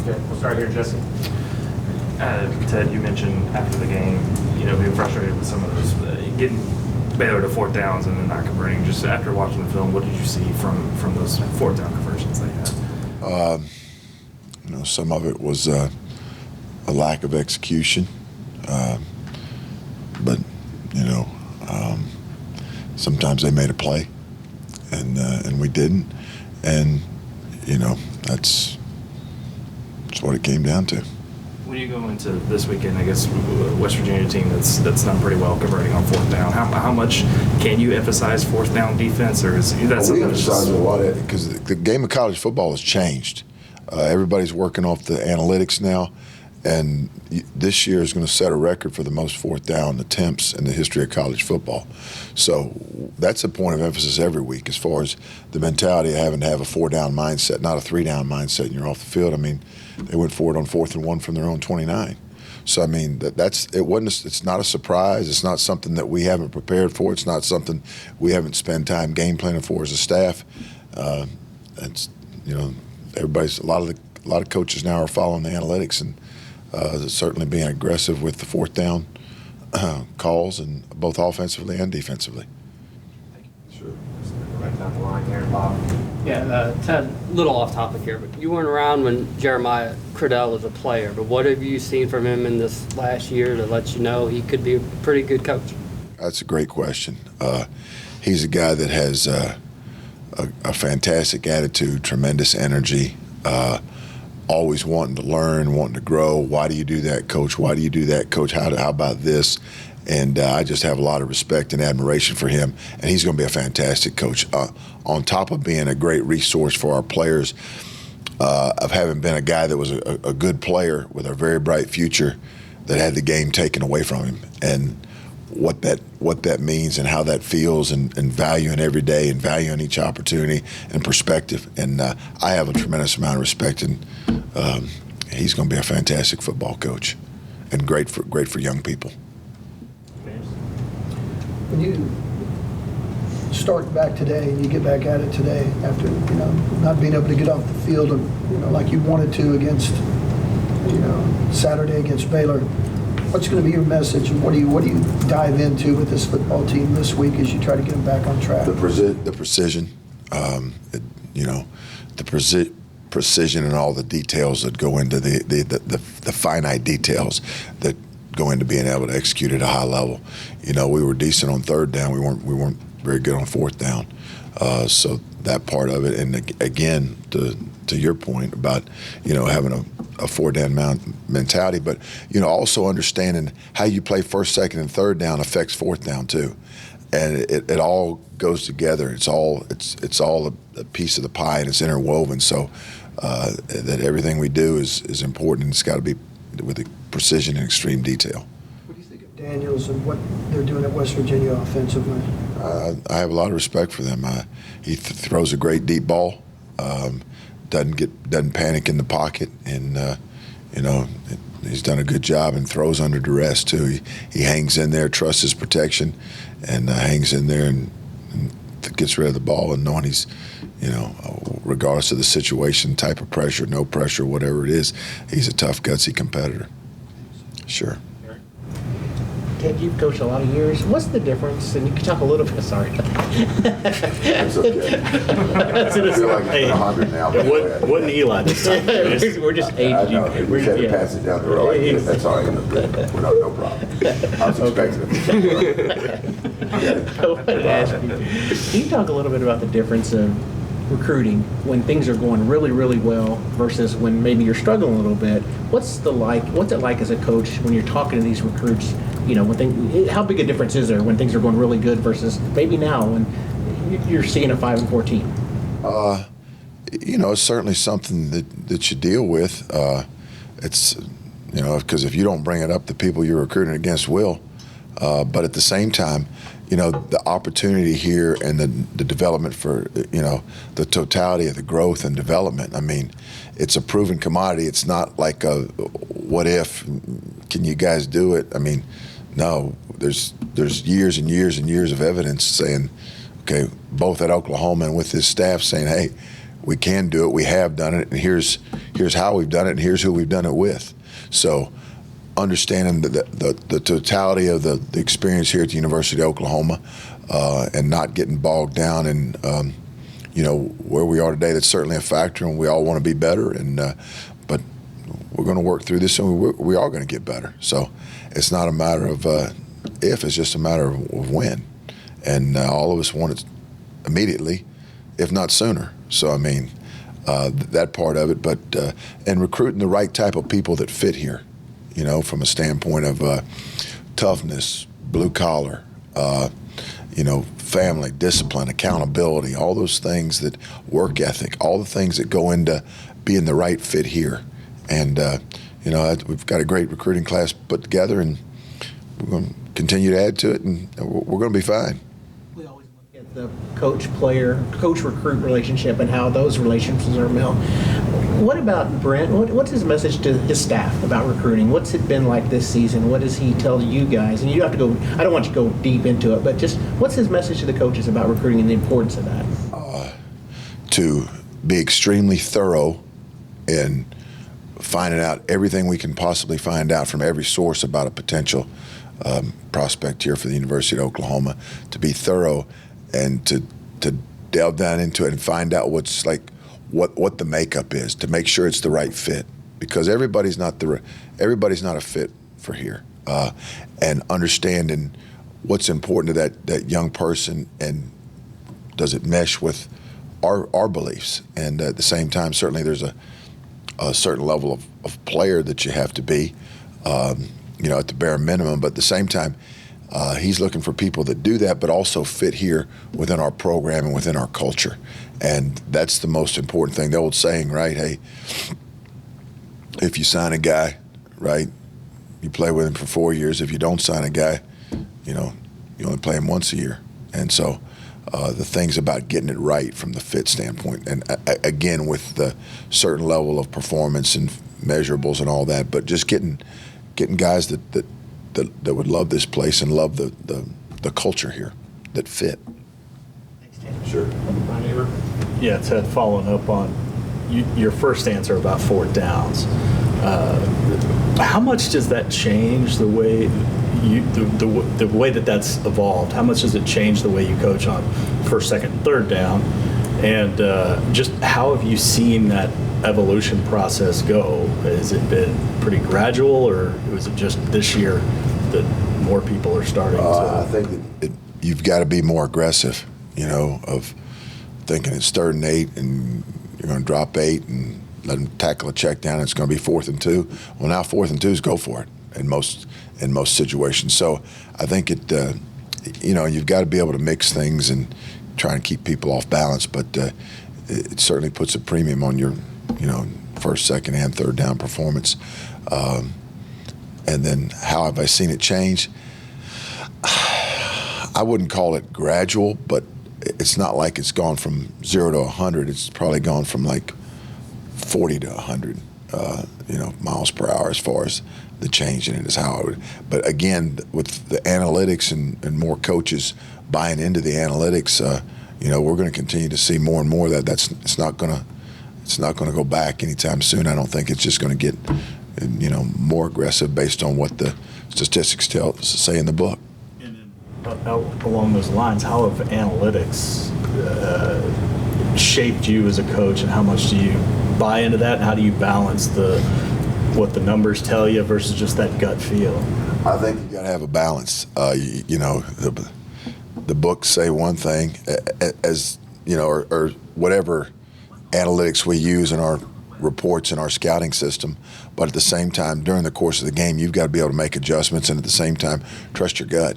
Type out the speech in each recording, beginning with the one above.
Okay, we'll start here, Jesse. Ted, you mentioned after the game, being frustrated with some of those, getting Baylor to fourth downs and then not converting. Just after watching the film, what did you see from those fourth down conversions they had? Some of it was a lack of execution, but sometimes they made a play, and we didn't, and that's what it came down to. When you go into this weekend, I guess West Virginia team that's done pretty well converting on fourth down. How much can you emphasize fourth down defense, or is that something? We emphasize a lot because the game of college football has changed. Everybody's working off the analytics now, and this year is going to set a record for the most fourth down attempts in the history of college football. So that's a point of emphasis every week as far as the mentality of having to have a four-down mindset, not a three-down mindset, and you're off the field. I mean, they went for it on 4th and 1 from their own 29. So I mean, it's not a surprise. It's not something that we haven't prepared for. It's not something we haven't spent time game planning for as a staff. It's a lot of coaches now are following the analytics and certainly being aggressive with the fourth down calls, and both offensively and defensively. Sure. Right down the line here, Bob. Yeah, Ted, a little off topic here, but you weren't around when Jeremiah Cradell was a player, but what have you seen from him in this last year to let you know he could be a pretty good coach? That's a great question. He's a guy that has a fantastic attitude, tremendous energy, always wanting to learn, wanting to grow. Why do you do that, Coach? Why do you do that, Coach? How about this? And I just have a lot of respect and admiration for him, and he's going to be a fantastic coach. On top of being a great resource for our players, of having been a guy that was a good player with a very bright future that had the game taken away from him, and what that means and how that feels, and valuing every day and valuing each opportunity and perspective. And I have a tremendous amount of respect, and he's going to be a fantastic football coach and great for young people. When you start back today and you get back at it today after not being able to get off the field like you wanted to against Saturday against Baylor, what's going to be your message, and what do you dive into with this football team this week as you try to get them back on track? The precision, precision and all the details that go into the finite details that go into being able to execute at a high level. We were decent on third down. We weren't very good on fourth down. So that part of it, and again, to your point about having a four-down mentality, but also understanding how you play first, second, and third down affects fourth down too, and it all goes together. It's all a piece of the pie, and it's interwoven. So that everything we do is important, and it's got to be with the precision and extreme detail. What do you think of Daniels and what they're doing at West Virginia offensively? I have a lot of respect for them. He throws a great deep ball. Doesn't panic in the pocket, and he's done a good job and throws under duress too. He hangs in there, trusts his protection, and hangs in there and gets rid of the ball, and knowing he's, regardless of the situation, type of pressure, no pressure, whatever it is, he's a tough, gutsy competitor. Sure. Ted, you've coached a lot of years. What's the difference? And you can talk a little bit. Sorry. That's okay. I feel like I'm 100 now. Wasn't Eli this time? We're just aging. I know. We had to pass it down the road. That's all right. No problem. I was expecting it. I wanted to ask you, can you talk a little bit about the difference of recruiting when things are going really, really well versus when maybe you're struggling a little bit? What's it like as a coach when you're talking to these recruits? How big a difference is there when things are going really good versus maybe now when you're seeing a 5-4 team? It's certainly something that you deal with. It's because if you don't bring it up, the people you're recruiting against will. But at the same time, the opportunity here and the development for, the totality of the growth and development. I mean, it's a proven commodity. It's not like a what if, can you guys do it? I mean, no, there's years and years and years of evidence saying, okay, both at Oklahoma and with his staff saying, hey, we can do it. We have done it, and here's how we've done it, and here's who we've done it with. So understanding the totality of the experience here at the University of Oklahoma, and not getting bogged down in where we are today. That's certainly a factor, and we all want to be better. And but we're going to work through this, and we are going to get better. So it's not a matter of if; it's just a matter of when. And all of us want it immediately, if not sooner. So I mean, that part of it, but and recruiting the right type of people that fit here. From a standpoint of toughness, blue collar, family, discipline, accountability, all those things, that work ethic, all the things that go into being the right fit here. And, we've got a great recruiting class put together, and we're going to continue to add to it, and we're going to be fine. We always look at the coach-recruit relationship and how those relationships are built. What about Brent? What's his message to his staff about recruiting? What's it been like this season? What does he tell you guys? And you have to go, I don't want you to go deep into it, but just what's his message to the coaches about recruiting and the importance of that? To be extremely thorough in finding out everything we can possibly find out from every source about a potential prospect here for the University of Oklahoma. To be thorough and to delve down into it and find out what the makeup is, to make sure it's the right fit, because everybody's not a fit for here, and understanding what's important to that young person, and does it mesh with our beliefs. And at the same time, certainly there's a certain level of player that you have to be, at the bare minimum, but at the same time, he's looking for people that do that, but also fit here within our program and within our culture. And that's the most important thing. The old saying, right? Hey, if you sign a guy, right, you play with him for 4 years. If you don't sign a guy, you only play him once a year. And so the things about getting it right from the fit standpoint, and again, with the certain level of performance and measurables and all that, but just getting guys that would love this place and love the culture here, that fit. Sure. Yeah, Ted, following up on your first answer about fourth downs, how much does that change the way the way that's evolved? How much does it change the way you coach on first, second, third down? And just how have you seen that evolution process go? Has it been pretty gradual, or was it just this year that more people are starting to? I think that you've got to be more aggressive, of thinking it's 3rd and 8 and you're going to drop 8 and let them tackle a check down. It's going to be 4th and 2. Well, now 4th and 2s, go for it in most situations. So I think you've got to be able to mix things and try and keep people off balance, but it certainly puts a premium on your first, second, and third down performance. And then how have I seen it change? I wouldn't call it gradual, but it's not like it's gone from 0 to 100. It's probably gone from like 40 to 100, miles per hour as far as the change in it is how I would. But again, with the analytics and more coaches buying into the analytics, we're going to continue to see more and more of that. It's not going to go back anytime soon. I don't think it's just going to get, more aggressive based on what the statistics say in the book. Along those lines, how have analytics shaped you as a coach, and how much do you buy into that, and how do you balance what the numbers tell you versus just that gut feel? I think you got to have a balance. The books say one thing, or whatever analytics we use in our reports in our scouting system, but at the same time, during the course of the game, you've got to be able to make adjustments, and at the same time, trust your gut.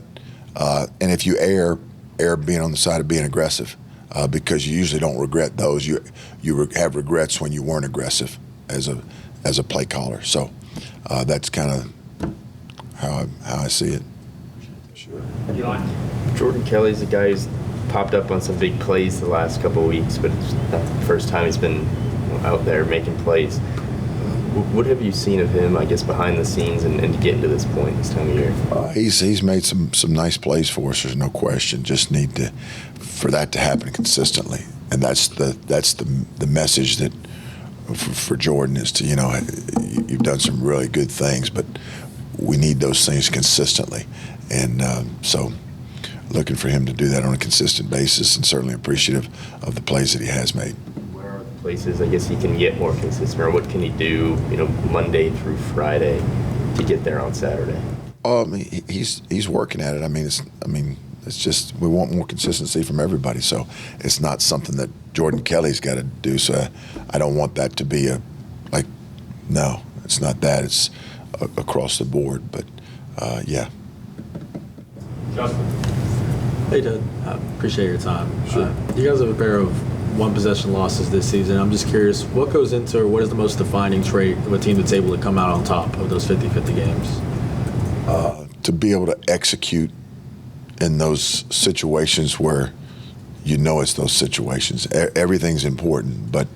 And if you err being on the side of being aggressive, because you usually don't regret those. You have regrets when you weren't aggressive as a play caller. So that's kind of how I see it. Sure. Jordan Kelly's a guy who's popped up on some big plays the last couple of weeks, but it's not the first time he's been out there making plays. What have you seen of him, I guess, behind the scenes and to get into this point this time of year? He's made some nice plays for us, there's no question. Just need for that to happen consistently. and that's the message that for Jordan is to, you've done some really good things, but we need those things consistently, and so looking for him to do that on a consistent basis, and certainly appreciative of the plays that he has made. Where are the places I guess he can get more consistent, or what can he do, Monday through Friday to get there on Saturday? He's working at it. It's just we want more consistency from everybody. So it's not something that Jordan Kelly's got to do. So I don't want that to be no, it's not that. It's across the board. But yeah. Justin. Hey, Ted. Appreciate your time. Sure. You guys have a pair of one-possession losses this season. I'm just curious, what goes into, or what is the most defining trait of a team that's able to come out on top of those 50-50 games? To be able to execute in those situations where it's those situations. Everything's important, but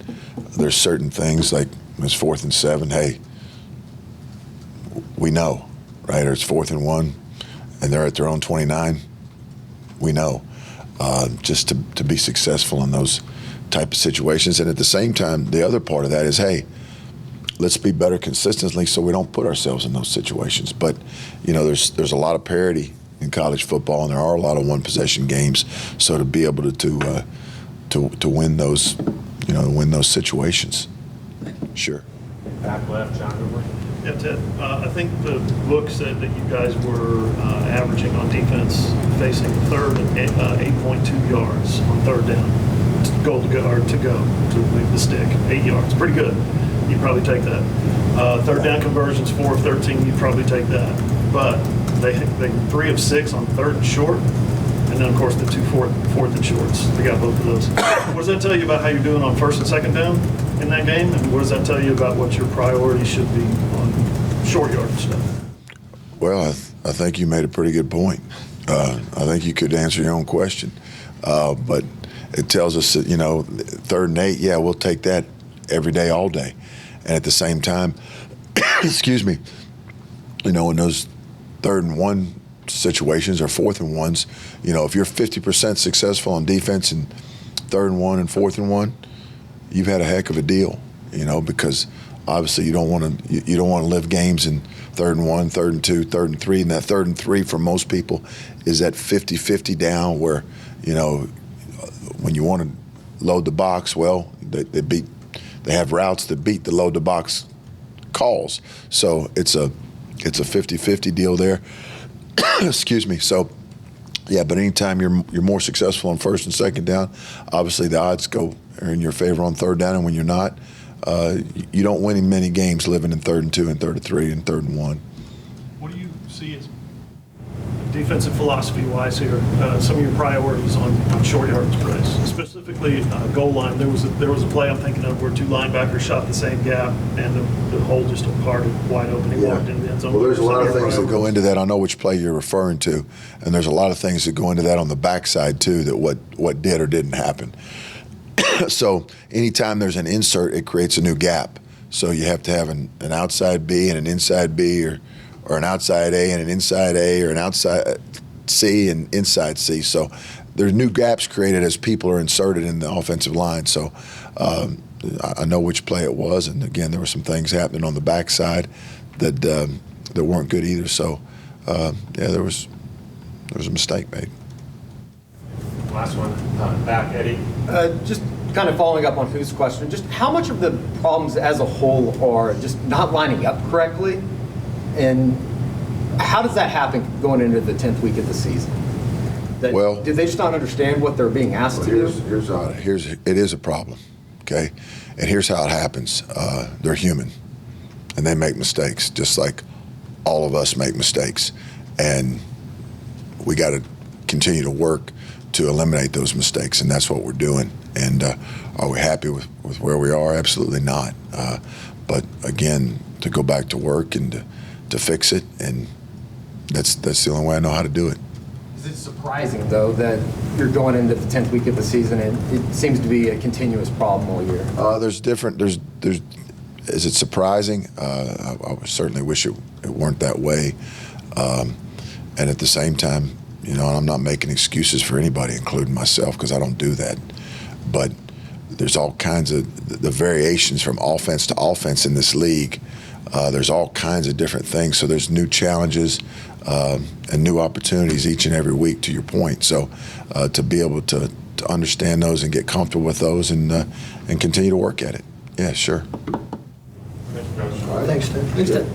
there's certain things like it's 4th and 7. Hey, we know, right? Or it's 4th and 1, and they're at their own 29. We know. Just to be successful in those type of situations, and at the same time, the other part of that is, hey, let's be better consistently so we don't put ourselves in those situations. But there's a lot of parity in college football, and there are a lot of one-possession games. So to be able to win those, win those situations, sure. Back left, John Hoover. Yeah, Ted, I think the book said that you guys were averaging on defense facing third and 8.2 yards on third down. Goal to go to leave the stick, 8 yards. Pretty good. You'd probably take that. Third down conversions, 4 of 13. You'd probably take that. But they 3 of 6 on third and short, and then of course the 2 fourth and shorts. They got both of those. What does that tell you about how you're doing on first and second down in that game? And what does that tell you about what your priorities should be on short yard stuff? Well, I think you made a pretty good point. I think you could answer your own question, but it tells us that 3rd and 8. Yeah, we'll take that every day, all day, and at the same time, excuse me, in those 3rd and 1 situations or 4th and 1s, if you're 50% successful on defense in 3rd and 1 and 4th and 1, you've had a heck of a deal, because obviously you don't want to live games in 3rd and 1, 3rd and 2, 3rd and 3, and that 3rd and 3 for most people is that 50-50 down where when you want to load the box, well, they have routes that beat the load the box calls, so it's a 50-50 deal there. Excuse me. So, yeah, but anytime you're more successful on first and second down, obviously the odds are in your favor on third down, and when you're not, you don't win many games living in 3rd and 2 and 3rd and 3 and 3rd and 1. What do you see as defensive philosophy-wise here? Some of your priorities on short yardage plays, specifically goal line. There was a play I'm thinking of where 2 linebackers shot the same gap, and the hole just parted wide open. He walked in the end zone. Well, there's a lot of things that go into that. I know which play you're referring to, and there's a lot of things that go into that on the backside too. That what did or didn't happen. So anytime there's an insert, it creates a new gap. So you have to have an outside B and an inside B, or an outside A and an inside A, or an outside C and inside C. So there's new gaps created as people are inserted in the offensive line. So I know which play it was, and again, there were some things happening on the backside that weren't good either. So yeah, there was a mistake made. Last one, back, Eddie. Just kind of following up on Who's question, just how much of the problems as a whole are just not lining up correctly? And how does that happen going into the 10th week of the season? Did they just not understand what they're being asked to do? It is a problem, okay? And here's how it happens. They're human, and they make mistakes, just like all of us make mistakes. And we got to continue to work to eliminate those mistakes, and that's what we're doing. And are we happy with where we are? Absolutely not. But again, to go back to work and to fix it, and that's the only way I know how to do it. Is it surprising, though, that you're going into the 10th week of the season and it seems to be a continuous problem all year? Is it surprising? I certainly wish it weren't that way. And at the same time, I'm not making excuses for anybody, including myself, because I don't do that. but there's all kinds of the variations from offense to offense in this league. There's all kinds of different things. So there's new challenges and new opportunities each and every week, to your point. So to be able to understand those and get comfortable with those and continue to work at it. Yeah, sure. Thanks, Ted. Thanks, Ted.